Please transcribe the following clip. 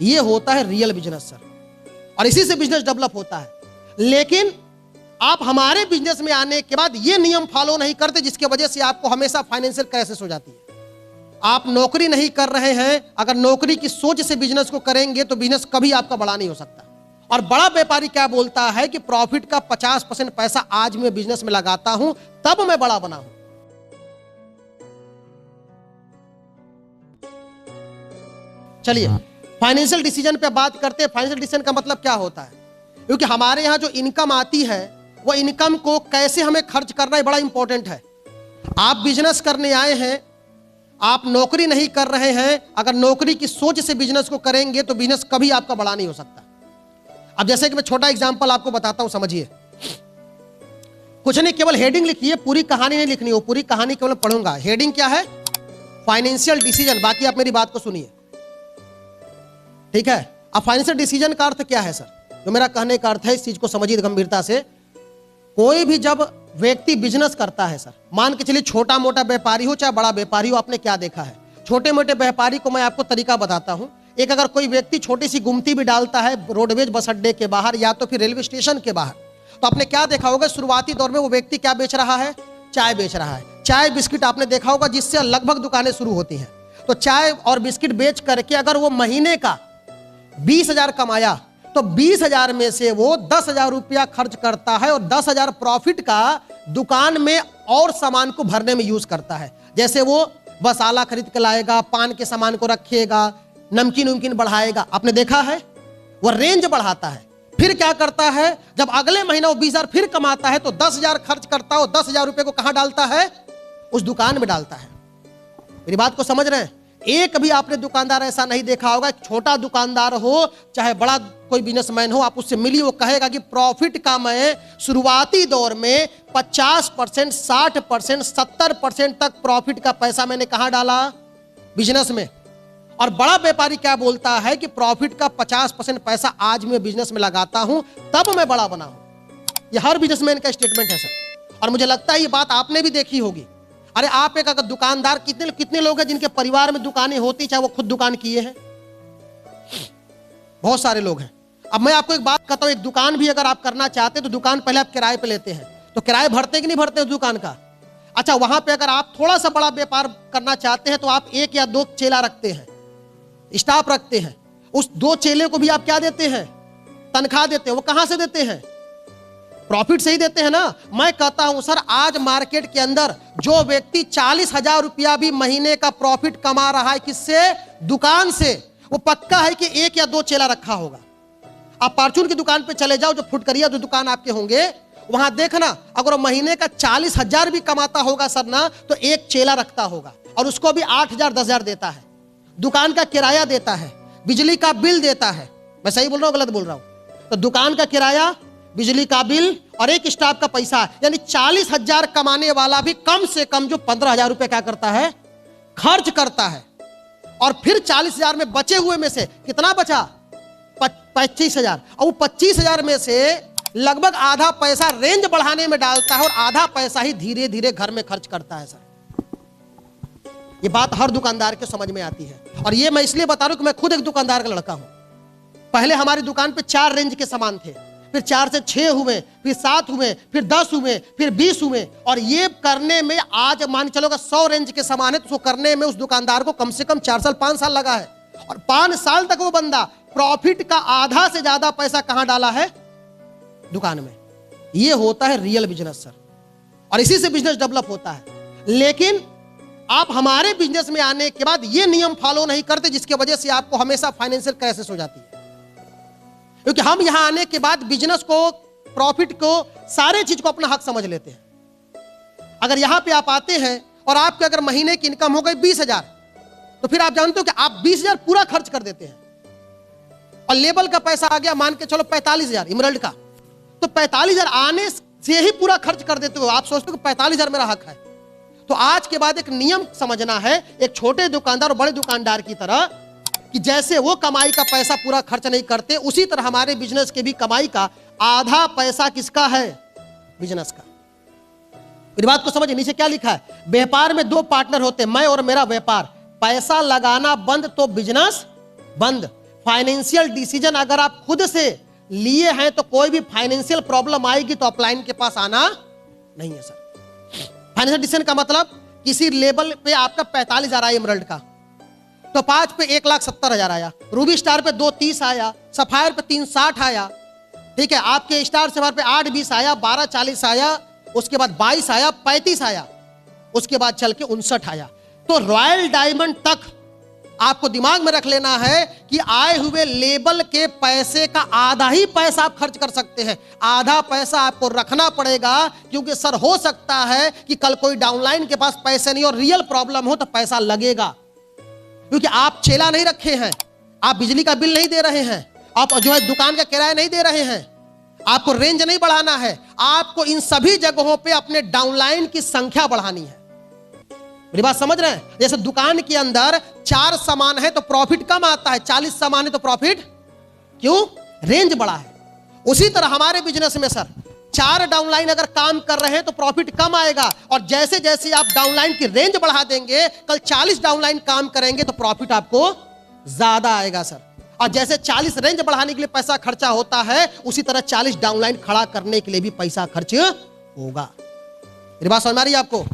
ये होता है रियल बिजनेस सर, और इसी से बिजनेस डेवलप होता है। लेकिन आप हमारे बिजनेस में आने के बाद ये नियम फॉलो नहीं करते, जिसकी वजह से आपको हमेशा फाइनेंशियल क्राइसिस हो जाती है। आप नौकरी नहीं कर रहे हैं, अगर नौकरी की सोच से बिजनेस को करेंगे तो बिजनेस कभी आपका बड़ा नहीं हो सकता। और बड़ा व्यापारी क्या बोलता है कि प्रॉफिट का 50% पैसा आज मैं बिजनेस में लगाता हूं, तब मैं बड़ा बना हूं। चलिए फाइनेंशियल डिसीजन पे बात करते हैं। फाइनेंशियल डिसीजन का मतलब क्या होता है, क्योंकि हमारे यहां जो इनकम आती है वो इनकम को कैसे हमें खर्च करना है बड़ा इंपॉर्टेंट है। आप बिजनेस करने आए हैं, आप नौकरी नहीं कर रहे हैं, अगर नौकरी की सोच से बिजनेस को करेंगे तो बिजनेस कभी आपका बड़ा नहीं हो सकता। अब जैसे कि मैं छोटा एग्जांपल आपको बताता हूं, समझिए। कुछ नहीं, केवल हेडिंग लिखिए, पूरी कहानी नहीं लिखनी हो, पूरी कहानी केवल पढ़ूंगा। हेडिंग क्या है? Financial decision. बाकी आप मेरी बात को सुनिए, ठीक है। अब फाइनेंशियल डिसीजन का अर्थ क्या है सर? जो मेरा कहने का अर्थ है, इस चीज को समझिए गंभीरता से। कोई भी जब व्यक्ति बिजनेस करता है सर, मान के चलिए छोटा मोटा व्यापारी हो चाहे बड़ा व्यापारी हो, आपने क्या देखा है? छोटे मोटे व्यापारी को मैं आपको तरीका बताता हूं। एक अगर कोई व्यक्ति छोटी सी गुमती भी डालता है रोडवेज बस अड्डे के बाहर या तो फिर रेलवे स्टेशन के बाहर, तो आपने क्या देखा होगा? शुरुआती दौर में वो व्यक्ति क्या बेच रहा है? चाय बेच रहा है। चाय बिस्किट आपने देखा होगा, जिससे लगभग दुकानें शुरू होती हैं। तो चाय और बिस्किट बेच करके अगर वो महीने का 20,000 कमाया तो 20,000 में से वो 10,000 रुपया खर्च करता है और 10,000 प्रॉफिट का दुकान में और सामान को भरने में यूज करता है। जैसे वो बस आला खरीद के लाएगा, पान के सामान को रखेगा, नमकीन उमकीन बढ़ाएगा। आपने देखा है वो रेंज बढ़ाता है। फिर क्या करता है? जब अगले महीना वो 20,000 फिर कमाता है तो 10,000 खर्च करता है और 10,000 रुपये को कहां डालता है? उस दुकान में डालता है। मेरी बात को समझ रहे हैं? एक भी आपने दुकानदार ऐसा नहीं देखा होगा, छोटा दुकानदार हो चाहे बड़ा कोई बिजनेसमैन हो, आप उससे मिलिए, वो कहेगा कि प्रॉफिट का मैं शुरुआती दौर में 50%, 60%, 70% तक प्रॉफिट का पैसा मैंने कहां डाला? बिजनेस में। और बड़ा व्यापारी क्या बोलता है कि प्रॉफिट का 50% पैसा आज मैं बिजनेस में लगाता हूं, तब मैं बड़ा बना हूं। यह हर बिजनेसमैन का स्टेटमेंट है सर, और मुझे लगता है ये बात आपने भी देखी होगी। अरे आप एक अगर दुकानदार, कितने लोग हैं जिनके परिवार में दुकानें होती, चाहे वो खुद दुकान किए हैं? बहुत सारे लोग हैं। अब मैं आपको एक बात कहता हूं, एक दुकान भी अगर आप करना चाहते हैं तो दुकान पहले आप किराए पे लेते हैं, तो किराए भरते कि नहीं भरते उस दुकान का? अच्छा, वहां पे अगर आप थोड़ा सा बड़ा व्यापार करना चाहते हैं तो आप 1 या 2 चेला रखते हैं, स्टाफ रखते हैं। उस 2 चेले को भी आप क्या देते हैं? तनख्वाह देते हैं। वो कहां से देते हैं? प्रॉफिट से ही देते हैं ना। मैं कहता हूं सर, आज मार्केट के अंदर जो व्यक्ति 40,000 रुपया भी महीने का प्रॉफिट कमा रहा है, किससे? दुकान से, वो पक्का है कि 1 या 2 चेला रखा होगा। आप परचून की दुकान पे चले जाओ, जो फुटकरिया जो दुकान आपके होंगे, वहां देखना, अगर वो महीने का 40,000 भी कमाता होगा सर ना, तो 1 चेला रखता होगा और उसको भी 8,000 10,000 देता है। दुकान का किराया देता है, बिजली का बिल देता है। मैं सही बोल रहा हूं गलत बोल रहा हूं? तो दुकान का किराया, बिजली का बिल और एक स्टाफ का पैसा, यानी 40,000 कमाने वाला भी कम से कम जो 15,000 रुपए क्या करता है? खर्च करता है। और फिर 40,000 में बचे हुए में से कितना बचा? 25,000। और वो 25,000 में से लगभग आधा पैसा रेंज बढ़ाने में डालता है और आधा पैसा ही धीरे धीरे घर में खर्च करता है सर। ये बात हर दुकानदार के समझ में आती है, और ये मैं इसलिए बता रहा हूं कि मैं खुद एक दुकानदार का लड़का हूं। पहले हमारी दुकान पे 4 रेंज के सामान थे, फिर 4 से 6 हुए, फिर 7 हुए, फिर 10 हुए, फिर 20 हुए, और ये करने में आज मान चलोगा 100 रेंज के सामान है, तो उसको करने में उस दुकानदार को कम से कम 4 साल 5 साल लगा है। और 5 साल तक वो बंदा प्रॉफिट का आधा से ज्यादा पैसा कहां डाला है? दुकान में। ये होता है रियल बिजनेस सर, और इसी से बिजनेस डेवलप होता है। लेकिन आप हमारे बिजनेस में आने के बाद ये नियम फॉलो नहीं करते, जिसकी वजह से आपको हमेशा फाइनेंशियल क्राइसिस हो जाती है। क्योंकि हम यहां आने के बाद बिजनेस को, प्रॉफिट को, सारे चीज को अपना हक समझ लेते हैं। अगर यहां पे आप आते हैं और आपके अगर महीने की इनकम हो गई 20,000, तो फिर आप जानते हो कि आप 20,000 पूरा खर्च कर देते हैं, और लेबल का पैसा आ गया मान के चलो 45,000 इमरल्ड का, तो 45,000 आने से ही पूरा खर्च कर देते हो। आप सोचते हो कि 45,000 मेरा हक है। तो आज के बाद एक नियम समझना है, एक छोटे दुकानदार और बड़े दुकानदार की तरह, कि जैसे वो कमाई का पैसा पूरा खर्च नहीं करते, उसी तरह हमारे बिजनेस के भी कमाई का आधा पैसा किसका है? बिजनेस का। मेरी बात को समझिए, नीचे क्या लिखा है? व्यापार में 2 पार्टनर होते हैं, मैं और मेरा व्यापार। पैसा लगाना बंद तो बिजनेस बंद। फाइनेंशियल डिसीजन अगर आप खुद से लिए हैं तो कोई भी फाइनेंशियल प्रॉब्लम आएगी तो अपलाइन के पास आना नहीं है सर। फाइनेंशियल डिसीजन का मतलब किसी लेवल पे आपका 45,000 आया एमरल्ड का, तो 5 पे 1,70,000 आया, रूबी स्टार पे 2,30 आया, सफायर पे 360 आया, ठीक है, आपके स्टार सिल्वर पे 8,20 आया, 12,40 आया, उसके बाद 22 आया, 35 आया, उसके बाद चल के 59 आया। तो रॉयल डायमंड तक आपको दिमाग में रख लेना है कि आए हुए लेबल के पैसे का आधा ही पैसा आप खर्च कर सकते हैं, आधा पैसा आपको रखना पड़ेगा, क्योंकि सर हो सकता है कि कल कोई डाउनलाइन के पास पैसे नहीं और रियल प्रॉब्लम हो तो पैसा लगेगा, क्योंकि आप चेला नहीं रखे हैं, आप बिजली का बिल नहीं दे रहे हैं, आप जो है दुकान का किराया नहीं दे रहे हैं, आपको रेंज नहीं बढ़ाना है, आपको इन सभी जगहों पे अपने डाउनलाइन की संख्या बढ़ानी है। मेरी बात समझ रहे हैं? जैसे दुकान के अंदर 4 सामान है तो प्रॉफिट कम आता है, 40 सामान है तो प्रॉफिट क्यों? रेंज बड़ा है। उसी तरह हमारे बिजनेस में सर 4 डाउनलाइन अगर काम कर रहे हैं तो प्रॉफिट कम आएगा, और जैसे जैसे आप डाउनलाइन की रेंज बढ़ा देंगे, कल 40 डाउनलाइन काम करेंगे तो प्रॉफिट आपको ज्यादा आएगा सर। और जैसे 40 रेंज बढ़ाने के लिए पैसा खर्चा होता है, उसी तरह 40 डाउनलाइन खड़ा करने के लिए भी पैसा खर्च होगा। मेरी बात समझ आ रही है आपको?